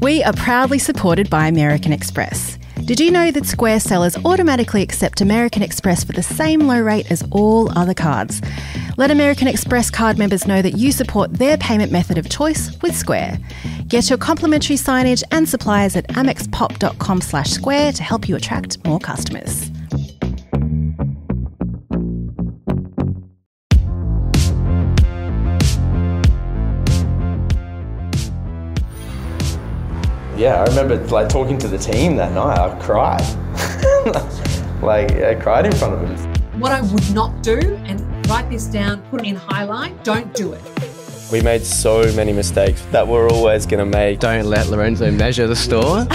We are proudly supported by American Express. Did you know that Square sellers automatically accept American Express for the same low rate as all other cards? Let American Express card members know that you support their payment method of choice with Square. Get your complimentary signage and suppliers at amexpop.com/square to help you attract more customers. Yeah, I remember talking to the team that night. I cried. I cried in front of them. What I would not do, and write this down, put it in highlight, don't do it. We made so many mistakes that we're always going to make. Don't let Lorenzo measure the store.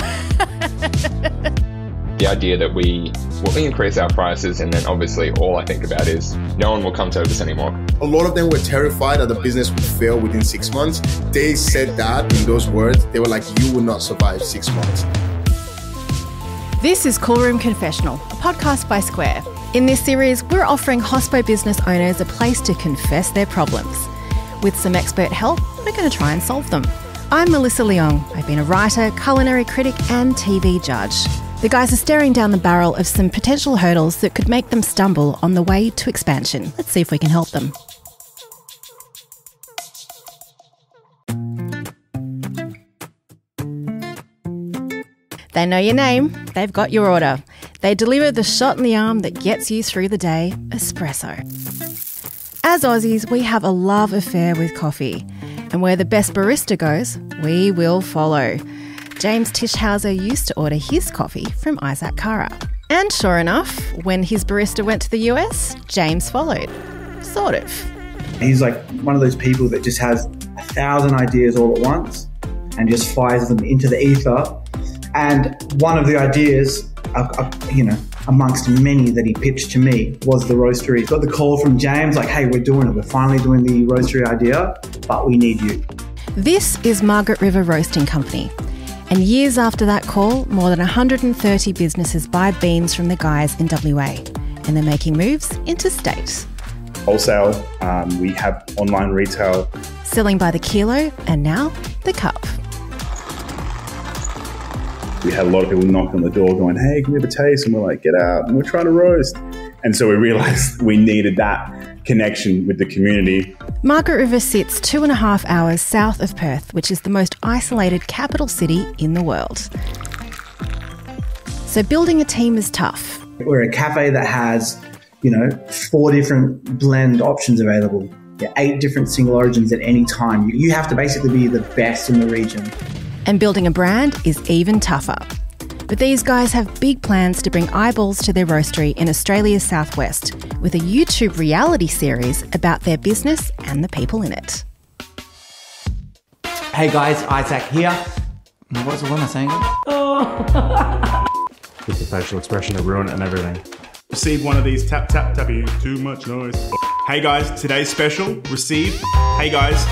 The idea that we increase our prices, and then obviously all I think about is no one will come to us anymore. A lot of them were terrified that the business would fail within 6 months. They said that in those words. They were like, you will not survive 6 months. This is Cool Room Confessional, a podcast by Square. In this series, we're offering hospo business owners a place to confess their problems. With some expert help, we're going to try and solve them. I'm Melissa Leong. I've been a writer, culinary critic and TV judge. The guys are staring down the barrel of some potential hurdles that could make them stumble on the way to expansion. Let's see if we can help them. They know your name, they've got your order. They deliver the shot in the arm that gets you through the day, espresso. As Aussies, we have a love affair with coffee. And where the best barista goes, we will follow. James Tischhauser used to order his coffee from Isaac Kara. And sure enough, when his barista went to the US, James followed. Sort of. He's like one of those people that just has 1,000 ideas all at once and just fires them into the ether. And one of the ideas, amongst many that he pitched to me, was the roastery. Got the call from James, like, hey, we're doing it. We're finally doing the roastery idea, but we need you. This is Margaret River Roasting Company. And years after that call, more than 130 businesses buy beans from the guys in WA. And they're making moves interstate. Wholesale, we have online retail. Selling by the kilo, and now the cup. We had a lot of people knock on the door going, hey, can we have a taste? And we're like, get out. And we're trying to roast. And so we realised we needed that connection with the community. Margaret River sits 2.5 hours south of Perth, which is the most isolated capital city in the world. So building a team is tough. We're a cafe that has, 4 different blend options available. 8 different single origins at any time. You have to basically be the best in the region. And building a brand is even tougher. But these guys have big plans to bring eyeballs to their roastery in Australia's southwest with a YouTube reality series about their business and the people in it. Hey guys, Isaac here. What am I saying? With the facial expression to ruin it and everything. Receive one of these, tap, tap, tapping. Too much noise. Hey guys, today's special. Receive. Hey guys,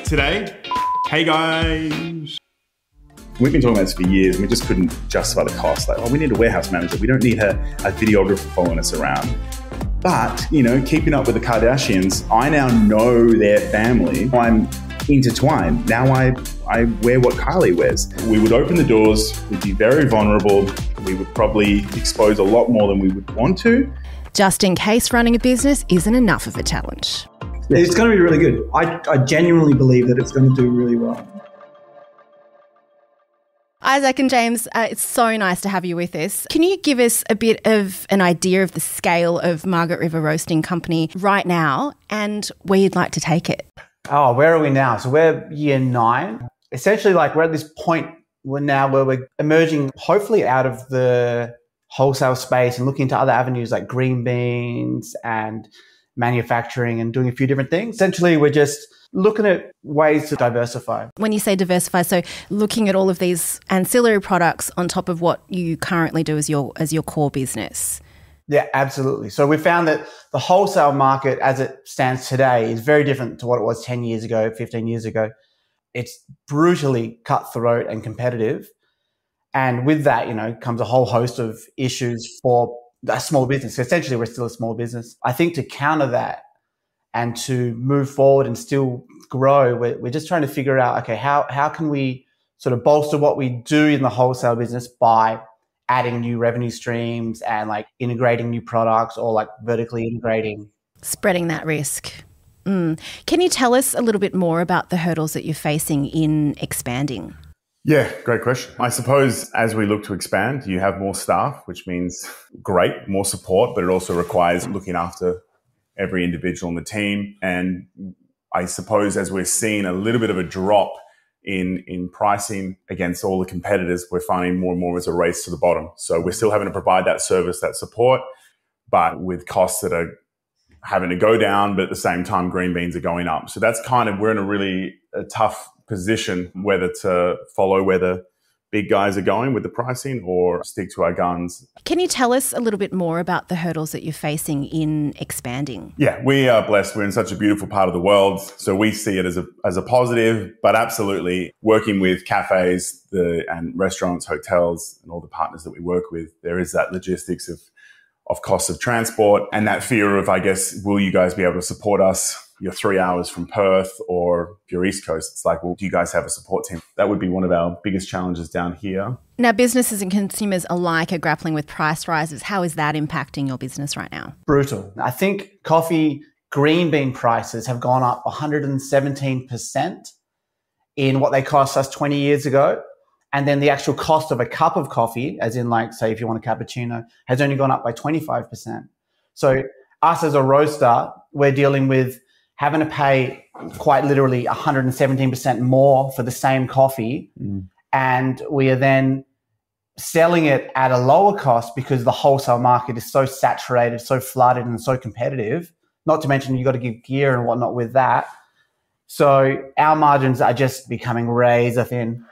today. Hey guys. We've been talking about this for years and we just couldn't justify the cost. Like, we need a warehouse manager. We don't need a videographer following us around. But, keeping up with the Kardashians, I now know their family. I'm intertwined. Now I wear what Kylie wears. We would open the doors. We'd be very vulnerable. We would probably expose a lot more than we would want to. Just in case running a business isn't enough of a challenge. It's going to be really good. I genuinely believe that it's going to do really well. Isaac and James, it's so nice to have you with us. Can you give us a bit of an idea of the scale of Margaret River Roasting Company right now and where you'd like to take it? Oh, where are we now? So we're year 9. Essentially, we're at this point where we're emerging, hopefully, out of the wholesale space and looking into other avenues like green beans and manufacturing and doing a few different things. Essentially, we're just looking at ways to diversify. When you say diversify, so looking at all of these ancillary products on top of what you currently do as your core business. Yeah, absolutely. So we found that the wholesale market as it stands today is very different to what it was 10 years ago, 15 years ago. It's brutally cutthroat and competitive. And with that, comes a whole host of issues for a small business. Essentially, we're still a small business. I think to counter that and to move forward and still grow, we're just trying to figure out, okay, how can we sort of bolster what we do in the wholesale business by adding new revenue streams and like integrating new products or like vertically integrating. Spreading that risk. Can you tell us a little bit more about the hurdles that you're facing in expanding? Yeah, great question. I suppose as we look to expand, you have more staff, which means great, more support, but it also requires looking after every individual in the team. And I suppose as we're seeing a little bit of a drop in pricing against all the competitors, we're finding more and more as a race to the bottom. So we're still having to provide that service, that support, but with costs that are having to go down, but at the same time, green beans are going up. So that's kind of, we're in a really tough position whether to follow where the big guys are going with the pricing or stick to our guns. Can you tell us a little bit more about the hurdles that you're facing in expanding? Yeah, we are blessed. We're in such a beautiful part of the world. So we see it as a positive, but absolutely working with cafes and restaurants, hotels, and all the partners that we work with, there is that logistics of costs of transport and that fear of, I guess, will you guys be able to support us? You're 3 hours from Perth, or if you're East Coast, it's like, well, do you guys have a support team? That would be one of our biggest challenges down here. Now, businesses and consumers alike are grappling with price rises. How is that impacting your business right now? Brutal. I think coffee green bean prices have gone up 117% in what they cost us 20 years ago. And then the actual cost of a cup of coffee, as in like, say, if you want a cappuccino, has only gone up by 25%. So us as a roaster, we're dealing with having to pay quite literally 117% more for the same coffee. And we are then selling it at a lower cost because the wholesale market is so saturated, so flooded and so competitive. Not to mention you've got to give gear and whatnot with that. So our margins are just becoming razor thin.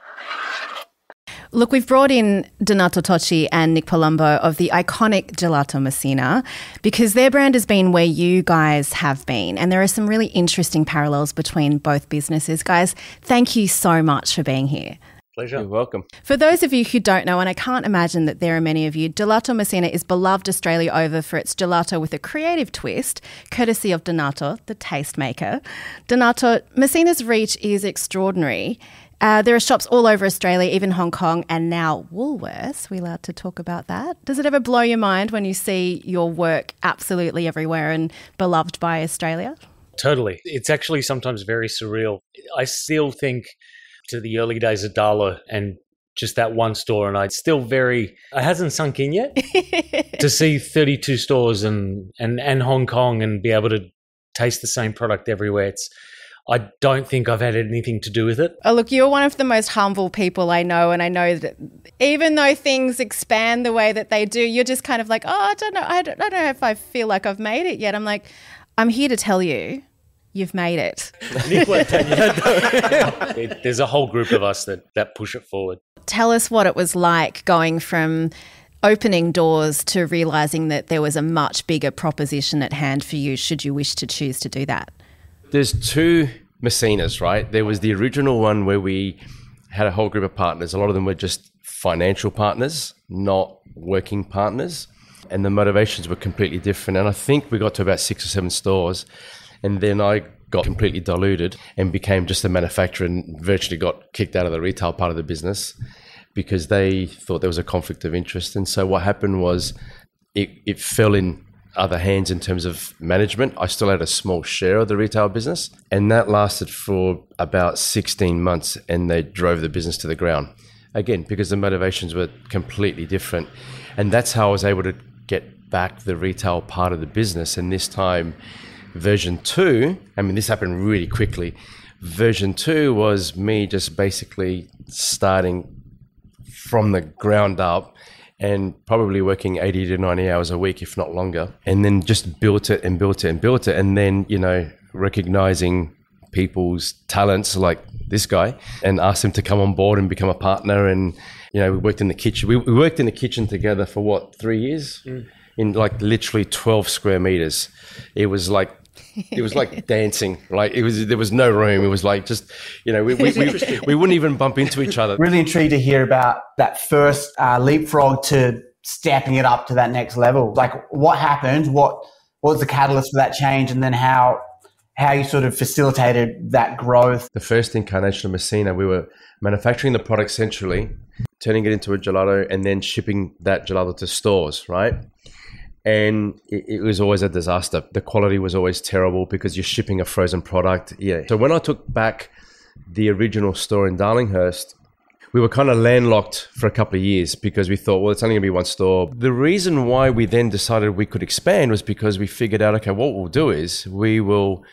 Look, we've brought in Donato Tocci and Nick Palumbo of the iconic Gelato Messina because their brand has been where you guys have been, and there are some really interesting parallels between both businesses. Guys, thank you so much for being here. Pleasure. You're welcome. For those of you who don't know, and I can't imagine that there are many of you, Gelato Messina is beloved Australia over for its gelato with a creative twist, courtesy of Donato, the tastemaker. Donato, Messina's reach is extraordinary. There are shops all over Australia, even Hong Kong, and now Woolworths. Are we allowed to talk about that? Does it ever blow your mind when you see your work absolutely everywhere and beloved by Australia? Totally. It's actually sometimes very surreal. I still think to the early days of Darla and just that one store, and it hasn't sunk in yet to see 32 stores and Hong Kong and be able to taste the same product everywhere. I don't think I've had anything to do with it. Oh, look, you're one of the most humble people I know, and I know that even though things expand the way that they do, you're just kind of like, oh, I don't know if I feel like I've made it yet. I'm like, I'm here to tell you, you've made it. There's a whole group of us that push it forward. Tell us what it was like going from opening doors to realising that there was a much bigger proposition at hand for you should you wish to choose to do that. There's two Messinas, right? There was the original one where we had a whole group of partners. A lot of them were just financial partners, not working partners. And the motivations were completely different. And I think we got to about 6 or 7 stores. And then I got completely diluted and became just a manufacturer and virtually got kicked out of the retail part of the business because they thought there was a conflict of interest. And so what happened was it fell in other hands in terms of management. I still had a small share of the retail business, and that lasted for about 16 months, and they drove the business to the ground. Again, because the motivations were completely different. And that's how I was able to get back the retail part of the business. And this time, version 2, I mean, this happened really quickly. Version 2 was me just basically starting from the ground up and probably working 80 to 90 hours a week, if not longer. And then just built it and built it and built it. And then, recognizing people's talents like this guy and asked him to come on board and become a partner. And, we worked in the kitchen. We worked in the kitchen together for 3 years? In like literally 12 square meters. It was like dancing. Like there was no room. It was like just, we wouldn't even bump into each other. Really intrigued to hear about that first leapfrog to stepping it up to that next level. Like what happened? What was the catalyst for that change? And then how how you sort of facilitated that growth. The first incarnation of Messina, we were manufacturing the product centrally, turning it into a gelato, and then shipping that gelato to stores, right? And it was always a disaster. The quality was always terrible because you're shipping a frozen product. Yeah. So when I took back the original store in Darlinghurst, we were kind of landlocked for a couple of years because we thought, well, it's only going to be one store. The reason why we then decided we could expand was because we figured out, okay, what we'll do is we will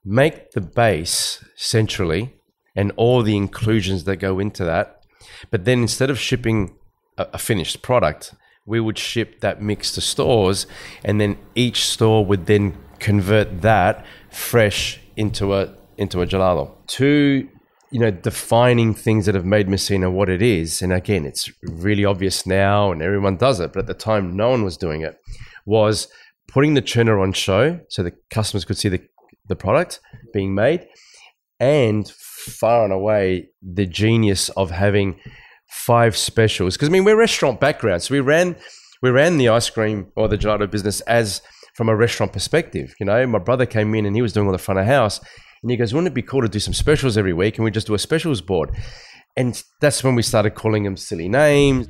make the base centrally and all the inclusions that go into that. But then instead of shipping a finished product, we would ship that mix to stores, and then each store would then convert that fresh into a gelato. Two, defining things that have made Messina what it is, and again, it's really obvious now and everyone does it, but at the time no one was doing it, was putting the churner on show so the customers could see the product being made, and far and away the genius of having 5 specials. Because we're restaurant background, so we ran the ice cream or the gelato business as from a restaurant perspective. My brother came in and he was doing all the front of house, and he goes, wouldn't it be cool to do some specials every week? And we just do a specials board. And that's when we started calling them silly names.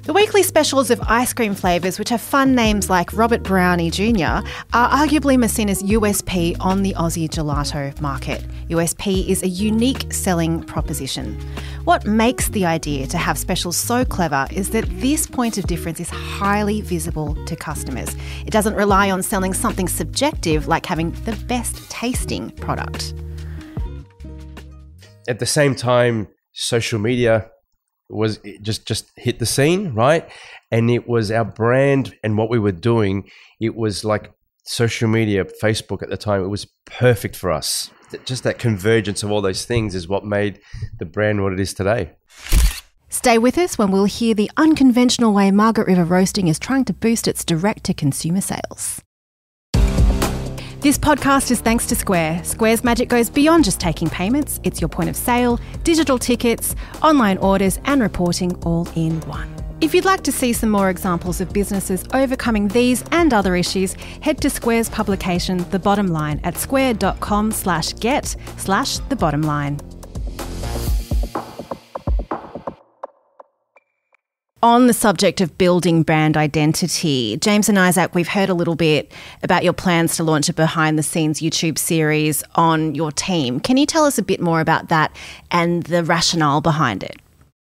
The weekly specials of ice cream flavours, which have fun names like Robert Brownie Jr., are arguably Messina's USP on the Aussie gelato market. USP is a unique selling proposition. What makes the idea to have specials so clever is that this point of difference is highly visible to customers. It doesn't rely on selling something subjective like having the best tasting product. At the same time, social media was just hit the scene, right? And it was our brand and what we were doing. It was like social media, Facebook at the time. It was perfect for us. Just that convergence of all those things is what made the brand what it is today. Stay with us when we'll hear the unconventional way Margaret River Roasting is trying to boost its direct-to-consumer sales. This podcast is thanks to Square. Square's magic goes beyond just taking payments. It's your point of sale, digital tickets, online orders and reporting all in one. If you'd like to see some more examples of businesses overcoming these and other issues, head to Square's publication, The Bottom Line, at square.com/get/thebottomline. On the subject of building brand identity, James and Isaac, we've heard a little bit about your plans to launch a behind-the-scenes YouTube series on your team. Can you tell us a bit more about that and the rationale behind it?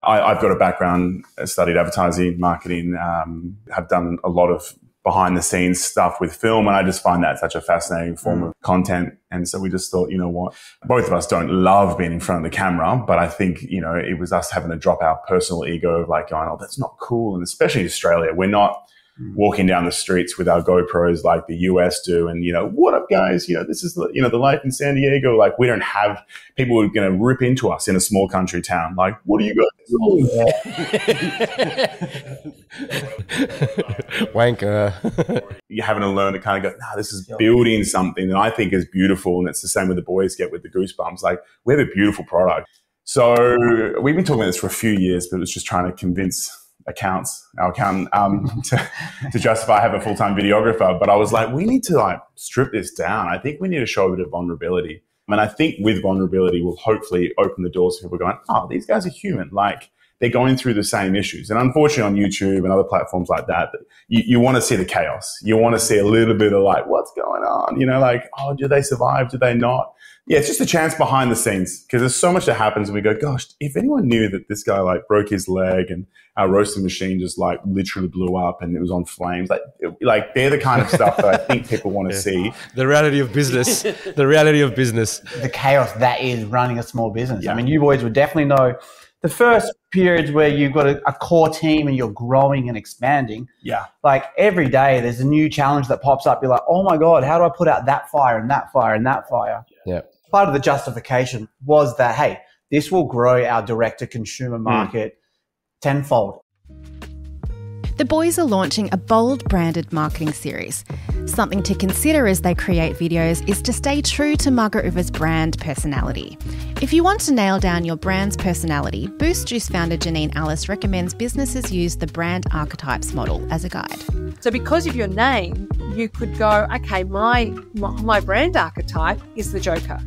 I've got a background, studied advertising, marketing, have done a lot of behind-the-scenes stuff with film, and I just find that such a fascinating form of content. And so we just thought, you know what, both of us don't love being in front of the camera, but I think, it was us having to drop our personal ego of like going, oh, that's not cool. And especially in Australia, we're not walking down the streets with our GoPros like the US do. And, what up, guys? This is, the life in San Diego. Like, we don't have people who are going to rip into us in a small country town. Like, what are you guys doing? Wanker. You're having to learn to kind of go, this is building something that I think is beautiful. And it's the same with the boys get with the Goosebumps. Like, we have a beautiful product. So we've been talking about this for a few years, but it was just trying to convince our accountant, to justify having a full-time videographer. But I was like, we need to strip this down. I think we need to show a bit of vulnerability. And I think with vulnerability, we'll hopefully open the doors for people going, oh, these guys are human. Like, they're going through the same issues. And unfortunately on YouTube and other platforms like that, you want to see the chaos. You want to see a little bit of what's going on? Oh, do they survive? Do they not? Yeah, it's just a chance behind the scenes because there's so much that happens and we go, gosh, if anyone knew that this guy broke his leg and our roasting machine just literally blew up and it was on flames, they're the kind of stuff that I think people want to see. The reality of business. The reality of business. The chaos that is running a small business. Yeah. I mean, you boys would definitely know the first periods where you've got a core team and you're growing and expanding. Yeah. Every day there's a new challenge that pops up. You're like, oh my God, how do I put out that fire and that fire and that fire? Yeah. Part of the justification was that, hey, this will grow our direct-to-consumer market tenfold. The boys are launching a bold branded marketing series. Something to consider as they create videos is to stay true to Margaret River's brand personality. If you want to nail down your brand's personality, Boost Juice founder Janine Alice recommends businesses use the brand archetypes model as a guide. So because of your name, you could go, okay, my brand archetype is the Joker.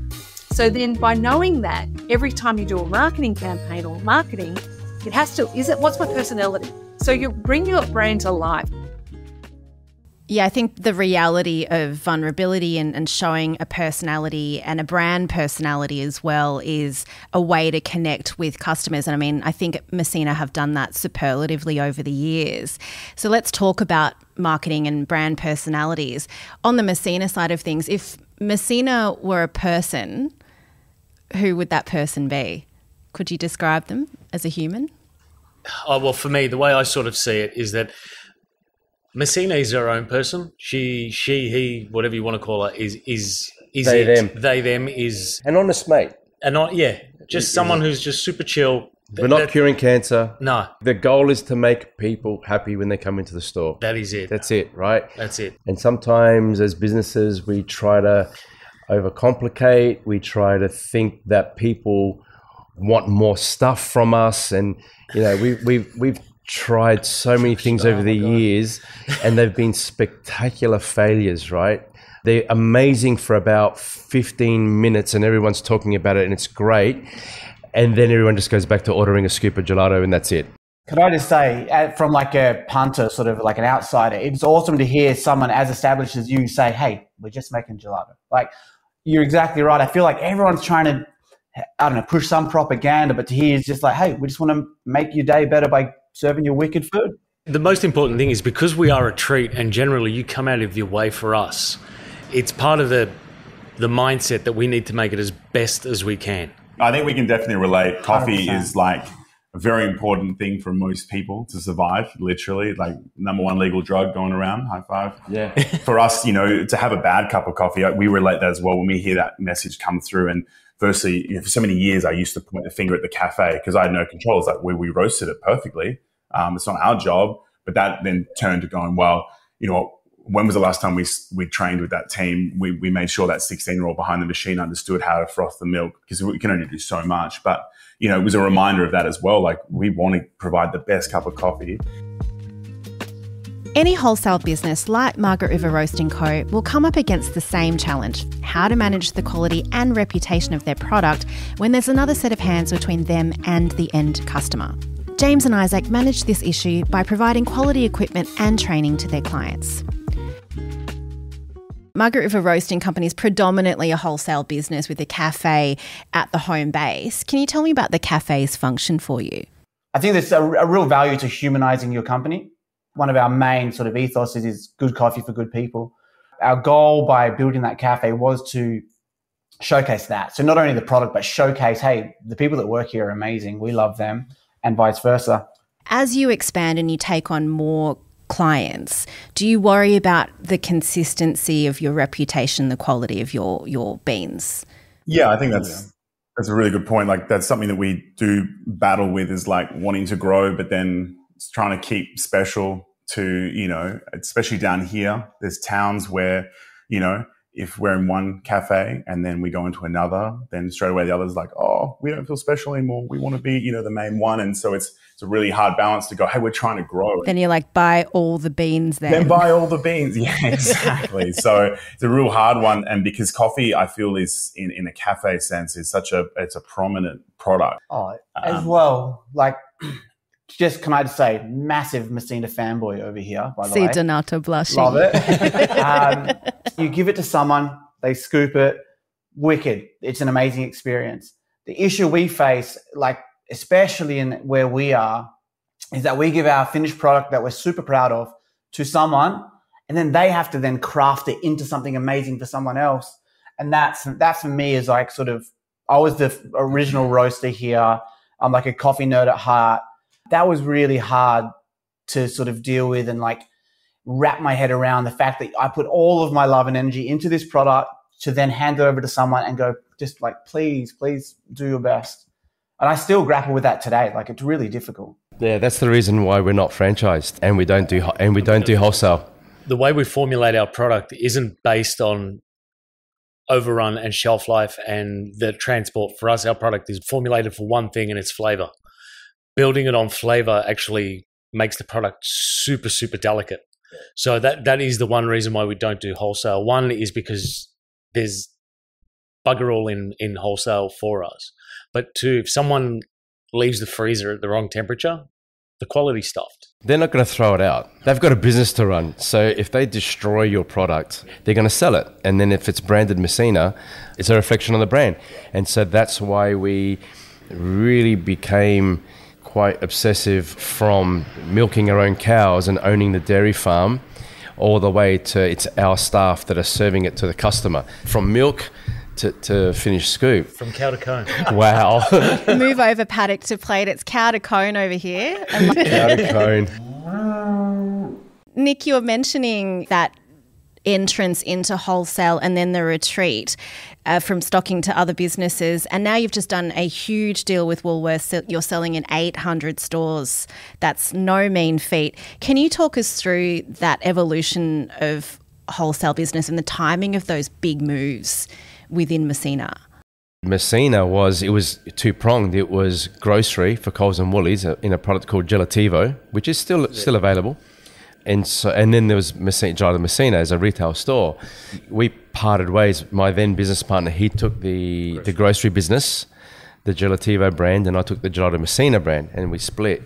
So then by knowing that, every time you do a marketing campaign or marketing, it has to, what's my personality? So you bring your brand to life. Yeah, I think the reality of vulnerability and showing a personality and a brand personality as well is a way to connect with customers. And I mean, I think Messina have done that superlatively over the years. So let's talk about marketing and brand personalities. On the Messina side of things, if Messina were a person, who would that person be? Could you describe them as a human? Oh, well, for me, the way I sort of see it is that Messina is her own person. She, he, whatever you want to call her, is they, it. them. They, them is an honest mate. Just someone who's just super chill. We're not curing cancer. No. The goal is to make people happy when they come into the store. That is it. That's it, right? That's it. And sometimes as businesses, we try to overcomplicate. We try to think that people want more stuff from us. And, you know, we've tried so many things over the years and they've been spectacular failures, right? They're amazing for about 15 minutes and everyone's talking about it and it's great. And then everyone just goes back to ordering a scoop of gelato and that's it. Could I just say, from like a punter, sort of like an outsider, it's awesome to hear someone as established as you say, hey, we're just making gelato. Like, you're exactly right. I feel like everyone's trying to, I don't know, push some propaganda, but to hear is just like, hey, we just want to make your day better by serving you wicked food. The most important thing is because we are a treat and generally you come out of your way for us, it's part of the mindset that we need to make it as best as we can. I think we can definitely relate. Coffee 100%. is like a very important thing for most people to survive, literally, like number one legal drug going around. High five. Yeah. For us, you know, to have a bad cup of coffee, we relate that as well when we hear that message come through. And firstly, you know, for so many years, I used to point the finger at the cafe because I had no control. It's like we roasted it perfectly. It's not our job. But that then turned to going, well, you know, when was the last time we trained with that team? We made sure that 16-year-old behind the machine understood how to froth the milk because we can only do so much. But, you know, it was a reminder of that as well. Like, we want to provide the best cup of coffee. Any wholesale business like Margaret River Roasting Co. will come up against the same challenge: how to manage the quality and reputation of their product when there's another set of hands between them and the end customer. James and Isaac manage this issue by providing quality equipment and training to their clients. Margaret River Roasting Company is predominantly a wholesale business with a cafe at the home base. Can you tell me about the cafe's function for you? I think there's a real value to humanizing your company. One of our main sort of ethos is good coffee for good people. Our goal by building that cafe was to showcase that. So not only the product, but showcase, hey, the people that work here are amazing. We love them, and vice versa. As you expand and you take on more clients, do you worry about the consistency of your reputation, the quality of your beans? Yeah, I think that's a really good point. Like, that's something that we do battle with, is like wanting to grow, but then trying to keep special to, you know, especially down here, there's towns where, you know, if we're in one cafe and then we go into another, then straight away the other's like, oh, we don't feel special anymore. We want to be, you know, the main one. And so it's a really hard balance to go, hey, we're trying to grow. Then you're like, buy all the beans then. Then buy all the beans. Yeah, exactly. So it's a real hard one. And because coffee, I feel, is in a cafe sense, is it's a prominent product. Oh, as well, like, just, can I just say, massive Messina fanboy over here, by the way. See Donato blushing. Love it. You give it to someone, they scoop it, wicked. It's an amazing experience. The issue we face, like, especially in where we are, is that we give our finished product that we're super proud of to someone, and then they have to then craft it into something amazing for someone else. And that for me is like, sort of, I was the original roaster here. I'm like a coffee nerd at heart. That was really hard to sort of deal with and like wrap my head around the fact that I put all of my love and energy into this product to then hand it over to someone and go, just like, please do your best. And I still grapple with that today. Like, it's really difficult. Yeah, that's the reason why we're not franchised and we don't do wholesale. The way we formulate our product isn't based on overrun and shelf life and the transport. For us, our product is formulated for one thing, and it's flavor. Building it on flavor actually makes the product super, super delicate. So that is the one reason why we don't do wholesale. One is because there's bugger all in wholesale for us. But two, if someone leaves the freezer at the wrong temperature, the quality's stuffed. They're not going to throw it out. They've got a business to run. So if they destroy your product, they're going to sell it. And then if it's branded Messina, it's a reflection on the brand. And so that's why we really became quite obsessive from milking our own cows and owning the dairy farm all the way to it's our staff that are serving it to the customer. From milk to finished scoop. From cow to cone. Wow. Move over, Paddock, to plate. It's cow to cone over here. Cow to cone. Nick, you were mentioning that entrance into wholesale and then the retreat from stocking to other businesses. And now you've just done a huge deal with Woolworths. You're selling in 800 stores. That's no mean feat. Can you talk us through that evolution of wholesale business and the timing of those big moves within Messina? Messina was two-pronged. It was grocery for Coles and Woolies in a product called Gelativo, which is still available. And then there was Gelato Messina as a retail store. We parted ways. My then business partner, he took the grocery business, the Gelativo brand, and I took the Gelato Messina brand, and we split.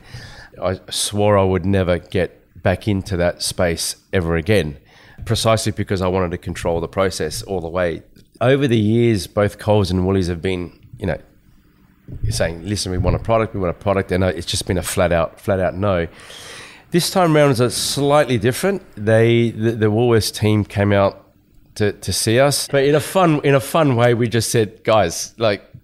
I swore I would never get back into that space ever again, precisely because I wanted to control the process all the way. Over the years, both Coles and Woolies have been, saying, listen, we want a product, and it's just been a flat out no. This time around is slightly different. The Woolworths team came out to see us, but in a fun way. We just said, guys,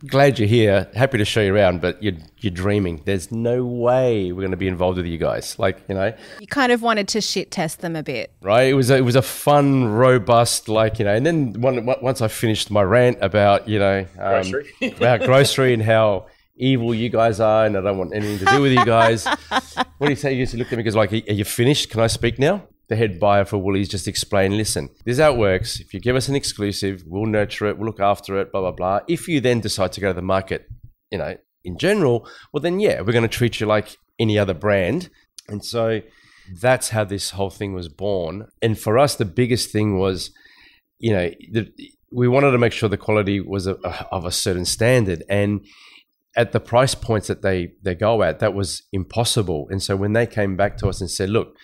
glad you're here, happy to show you around, but you're dreaming. There's no way we're going to be involved with you guys. You kind of wanted to shit test them a bit, right? It was a fun, robust, and then once I finished my rant about grocery, about grocery and how evil you guys are, and I don't want anything to do with you guys. What do you say? You just looked at me and goes, are you finished? Can I speak now? The head buyer for Woolies just explained, listen, this is how it works. If you give us an exclusive, we'll nurture it, we'll look after it, blah, blah, blah. If you then decide to go to the market, in general, well then, yeah, we're going to treat you like any other brand. And so that's how this whole thing was born. And for us, the biggest thing was, we wanted to make sure the quality was of a certain standard. And at the price points that they go at, that was impossible. And so when they came back to us and said, look,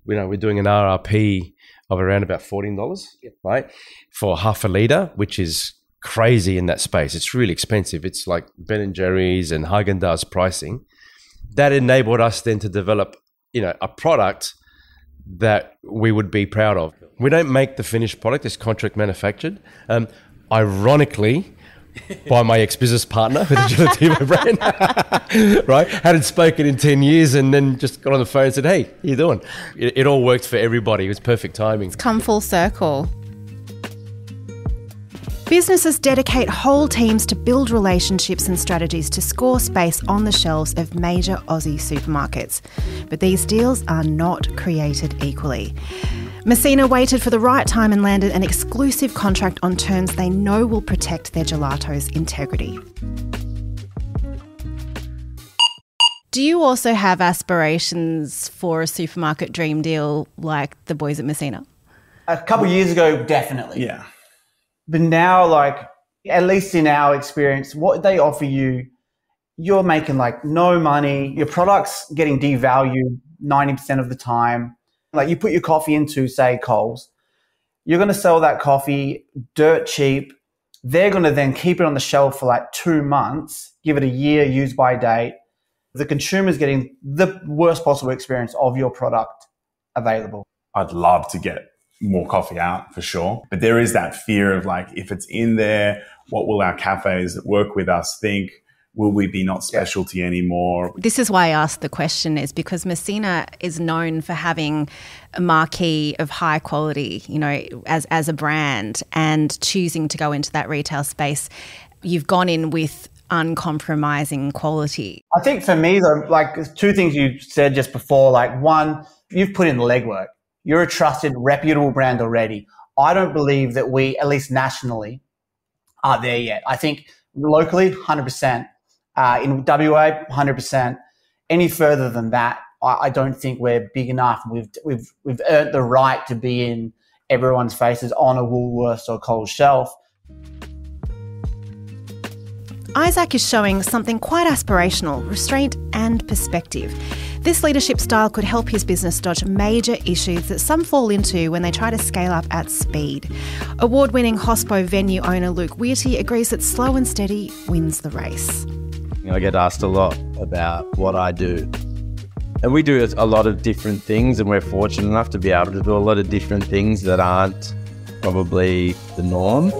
we're doing an RRP of around about $14, right, for half a litre, which is crazy in that space. It's really expensive. It's like Ben & Jerry's and Haagen-Dazs pricing. That enabled us then to develop, a product that we would be proud of. We don't make the finished product. It's contract manufactured. Ironically, by my ex-business partner with the Gelativo brand, right? Hadn't spoken in 10 years and then just got on the phone and said, hey, how you doing? It all worked for everybody. It was perfect timing. It's come full circle. Businesses dedicate whole teams to build relationships and strategies to score space on the shelves of major Aussie supermarkets. But these deals are not created equally. Messina waited for the right time and landed an exclusive contract on terms they know will protect their gelato's integrity. Do you also have aspirations for a supermarket dream deal like the boys at Messina? A couple of years ago, definitely. Yeah. But now, at least in our experience, what they offer you, you're making no money. Your product's getting devalued 90% of the time. You put your coffee into, say, Coles. You're going to sell that coffee dirt cheap. They're going to then keep it on the shelf for 2 months, give it a year use by date. The consumer's getting the worst possible experience of your product available. I'd love to get more coffee out for sure. But there is that fear of if it's in there, what will our cafes that work with us think? Will we be not specialty anymore? This is why I asked the question, is because Messina is known for having a marquee of high quality, as a brand, and choosing to go into that retail space. You've gone in with uncompromising quality. I think for me, though, two things you said just before, one, you've put in the legwork. You're a trusted, reputable brand already. I don't believe that we, at least nationally, are there yet. I think locally, 100%. In WA, 100%. Any further than that, I don't think we're big enough. We've earned the right to be in everyone's faces on a Woolworths or Coles shelf. Isaac is showing something quite aspirational, restraint and perspective. This leadership style could help his business dodge major issues that some fall into when they try to scale up at speed. Award-winning Hospo venue owner Luke Weirty agrees that slow and steady wins the race. I get asked a lot about what I do. And we do a lot of different things, and we're fortunate enough to be able to do a lot of different things that aren't probably the norm.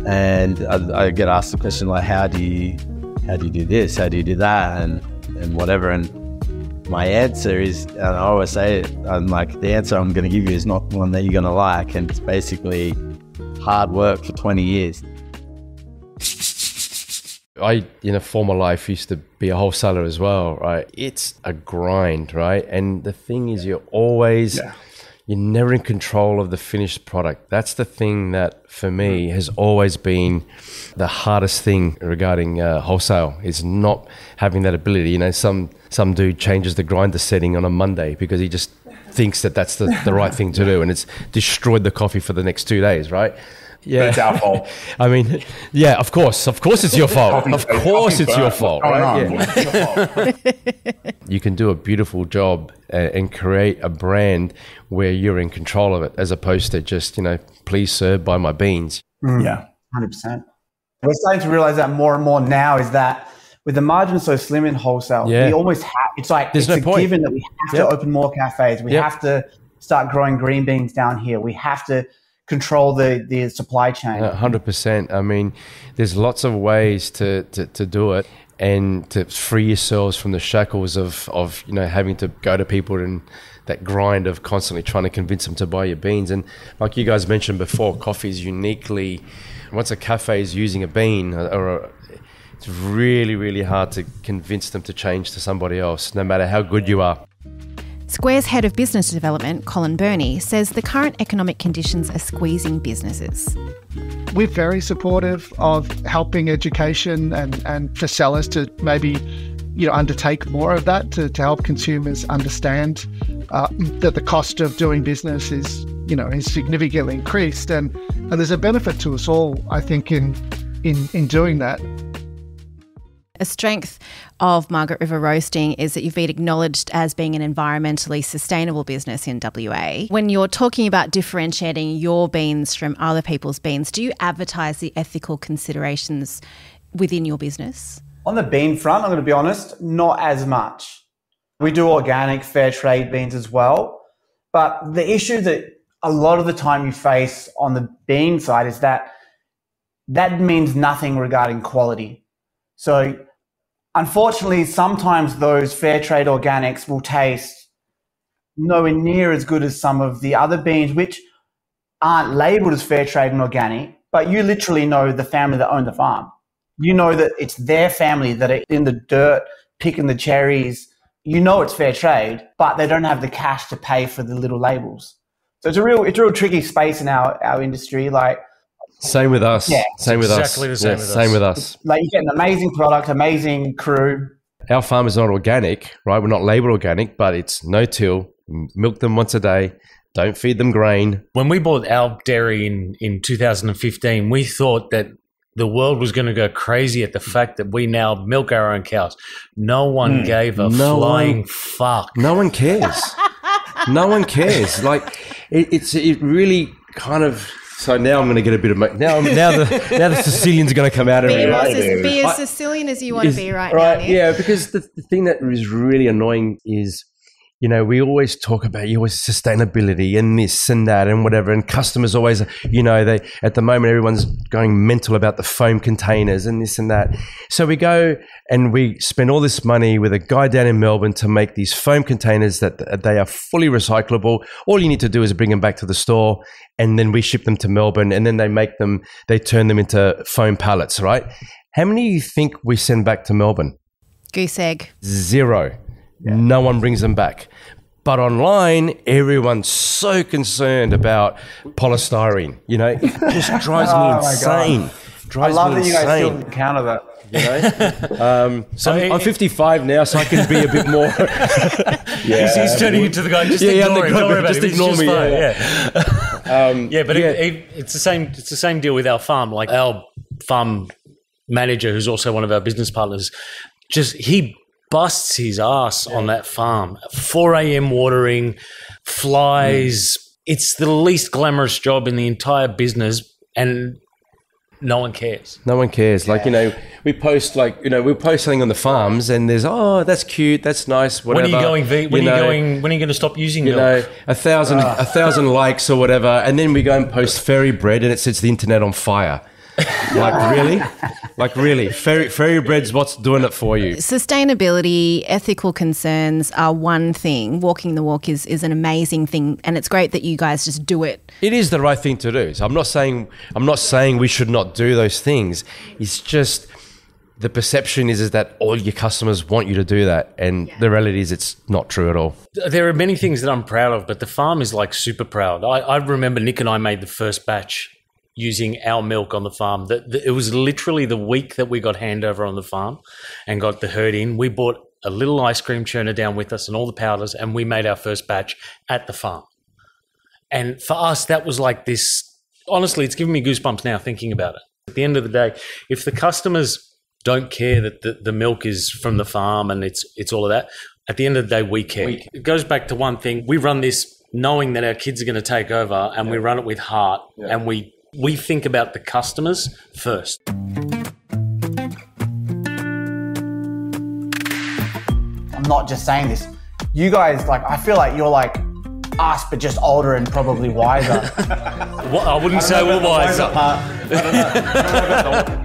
And I get asked the question like, how do you do this? How do you do that? And whatever. And my answer is, and I always say it, I'm like, the answer I'm going to give you is not one that you're going to like. And it's basically hard work for 20 years. I, in a former life, used to be a wholesaler as well, right? It's a grind, right? And the thing is, you're never in control of the finished product. That's the thing that, for me, has always been the hardest thing regarding wholesale, is not having that ability. You know, some dude changes the grinder setting on a Monday because he just thinks that that's the right thing to do, and it's destroyed the coffee for the next 2 days, right? Yeah, but it's our fault. I mean, yeah, of course it's your fault. Of course it's your fault, right? Yeah. You can do a beautiful job and create a brand where you're in control of it, as opposed to just, please sir, buy my beans. Yeah, 100%. We're starting to realize that more and more now, is that with the margins so slim in wholesale, we almost have, it's like, there's it's no point. Given that we have to open more cafes. We have to start growing green beans down here. We have to control the supply chain. 100%. I mean, there's lots of ways to do it, and to free yourselves from the shackles of having to go to people and that grind of constantly trying to convince them to buy your beans. And like you guys mentioned before, coffee is uniquely, once a cafe is using a bean, it's really, really hard to convince them to change to somebody else, no matter how good you are. Square's head of business development, Colin Burney, says the current economic conditions are squeezing businesses. We're very supportive of helping education and for sellers to maybe undertake more of that to help consumers understand that the cost of doing business is significantly increased, and there's a benefit to us all, I think, in doing that. A strength of Margaret River Roasting is that you've been acknowledged as being an environmentally sustainable business in WA. When you're talking about differentiating your beans from other people's beans, do you advertise the ethical considerations within your business? On the bean front, I'm going to be honest, not as much. We do organic, fair trade beans as well. But the issue that a lot of the time you face on the bean side is that means nothing regarding quality. So unfortunately, sometimes those fair trade organics will taste nowhere near as good as some of the other beans, which aren't labeled as fair trade and organic, but you literally know the family that own the farm. You know that it's their family that are in the dirt picking the cherries. You know it's fair trade, but they don't have the cash to pay for the little labels. So it's a real tricky space in our industry. Like, same with us. Yeah. Same with us. Exactly the same with us. Same with us. Like, you get an amazing product, amazing crew. Our farm is not organic, right? We're not labeled organic, but it's no-till. Milk them once a day. Don't feed them grain. When we bought our dairy in 2015, we thought that the world was going to go crazy at the fact that we now milk our own cows. No one gave a flying fuck. No one cares. No one cares. Like, it really kind of... So now I'm going to get a bit of... Now the Sicilians are going to come out and... Be as Sicilian as you want to be right now, Nick. Yeah, because the thing that is really annoying is, we always talk about sustainability and this and that and whatever, and customers always, they at the moment everyone's going mental about the foam containers and this and that. So we go and we spend all this money with a guy down in Melbourne to make these foam containers that they are fully recyclable. All you need to do is bring them back to the store, and then we ship them to Melbourne, and then they turn them into foam pallets, right? How many do you think we send back to Melbourne? Goose egg. 0. Yeah. No one brings them back. But online, everyone's so concerned about polystyrene. It just drives me insane. I love that you guys still counter that. you know. I'm 55 now, so I can be a bit more. He's turning into the guy. Just ignore him. Don't worry about it. Just ignore me. It's the same. It's the same deal with our farm. Like our farm manager, who's also one of our business partners, he busts his ass on that farm. 4 a.m. watering, flies. It's the least glamorous job in the entire business, and no one cares. No one cares. Like, you know, we post we'll post something on the farms, and there's, oh, that's cute, that's nice, whatever. When are you going? When are you going to stop using milk? You know, 1,000 likes or whatever, and then we go and post fairy bread, and it sets the internet on fire. Like really, fairy bread's what's doing it for you. Sustainability, ethical concerns are one thing. Walking the walk is an amazing thing, and it's great that you guys just do it. It is the right thing to do. So I'm not saying we should not do those things. It's just the perception is that all your customers want you to do that, and the reality is it's not true at all. There are many things that I'm proud of, but the farm is like super proud. I remember Nick and I made the first batch using our milk on the farm. It was literally the week that we got handover on the farm and got the herd in. We bought a little ice cream churner down with us and all the powders, and we made our first batch at the farm. And for us, that was like this. Honestly, it's giving me goosebumps now thinking about it. At the end of the day, if the customers don't care that the milk is from the farm and it's all of that, at the end of the day, we care. It goes back to one thing. We run this knowing that our kids are going to take over, and we run it with heart, and we think about the customers first. I'm not just saying this. You guys, I feel like you're like us, but just older and probably wiser. I wouldn't say we're wiser.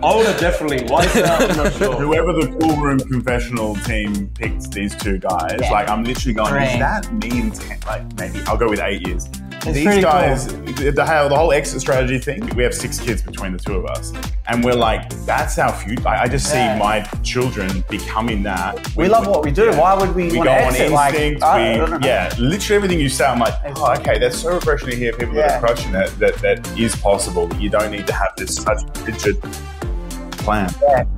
Older, definitely. Wiser, I'm not sure. Whoever the Cool Room Confessional team picked these two guys, I'm literally going, is that me in 10, maybe I'll go with 8 years. These guys, cool. the whole exit strategy thing, we have 6 kids between the two of us. And we're like, that's our future. I just see my children becoming that. We love what we do. Why would we want to exit? We go on instinct. Literally everything you say, I'm like, oh, okay, that's so refreshing to hear people that are crushing that is possible. You don't need to have this such rigid plan.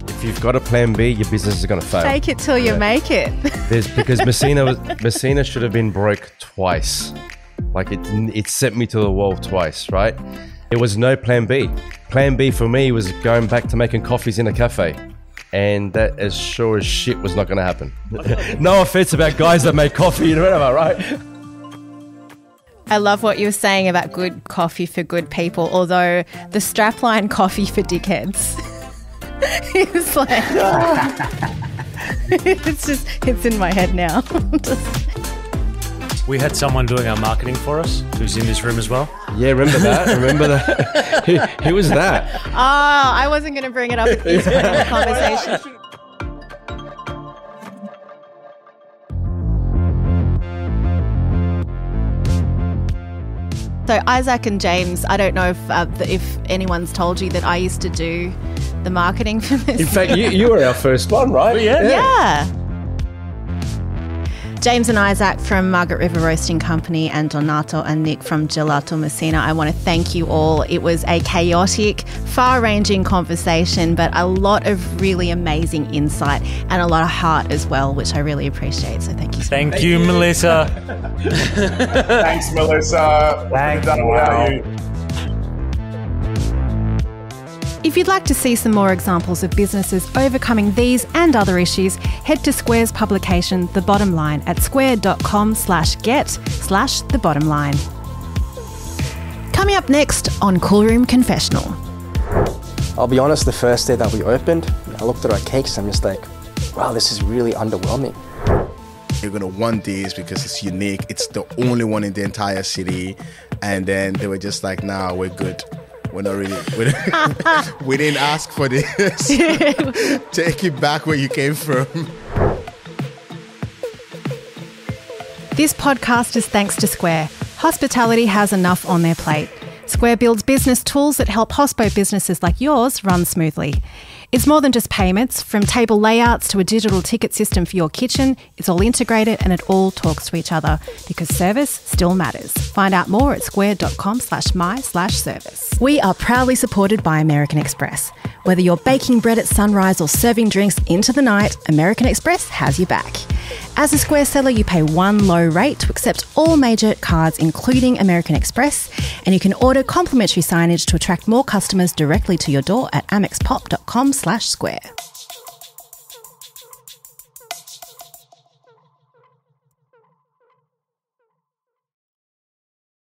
If you've got a plan B, your business is going to fail. Take it till you make it. Because Messina should have been broke twice. It sent me to the wall twice, right? There was no plan B. Plan B for me was going back to making coffees in a cafe. And that, as sure as shit, was not going to happen. No offense about guys that make coffee and whatever, right? I love what you were saying about good coffee for good people, although the strapline coffee for dickheads. It's like... it's in my head now. We had someone doing our marketing for us who's in this room as well. Yeah, remember that? Who was that? Oh, I wasn't going to bring it up at this point in the conversation. So Isaac and James, I don't know if anyone's told you that I used to do the marketing for this. In fact, you were our first one, right? Yeah. James and Isaac from Margaret River Roasting Company and Donato and Nick from Gelato Messina, I want to thank you all. It was a chaotic, far-ranging conversation, but a lot of really amazing insight and a lot of heart as well, which I really appreciate. So thank you so much. Thank you, Melissa. Thanks, Melissa. Thanks. If you'd like to see some more examples of businesses overcoming these and other issues, head to Square's publication, The Bottom Line, at square.com/get/thebottomline. Coming up next on Cool Room Confessional. I'll be honest, the first day that we opened, I looked at our cakes and I'm just like, wow, this is really underwhelming. You're going to want this because it's unique. It's the only one in the entire city. And then they were just like, nah, we're good. We're not really, we didn't ask for this. Take it back where you came from. This podcast is thanks to Square. Hospitality has enough on their plate. Square builds business tools that help hospo businesses like yours run smoothly. It's more than just payments. From table layouts to a digital ticket system for your kitchen, it's all integrated and it all talks to each other because service still matters. Find out more at square.com/my/service. We are proudly supported by American Express. Whether you're baking bread at sunrise or serving drinks into the night, American Express has your back. As a Square seller, you pay one low rate to accept all major cards, including American Express, and you can order complimentary signage to attract more customers directly to your door at amexpop.com/square.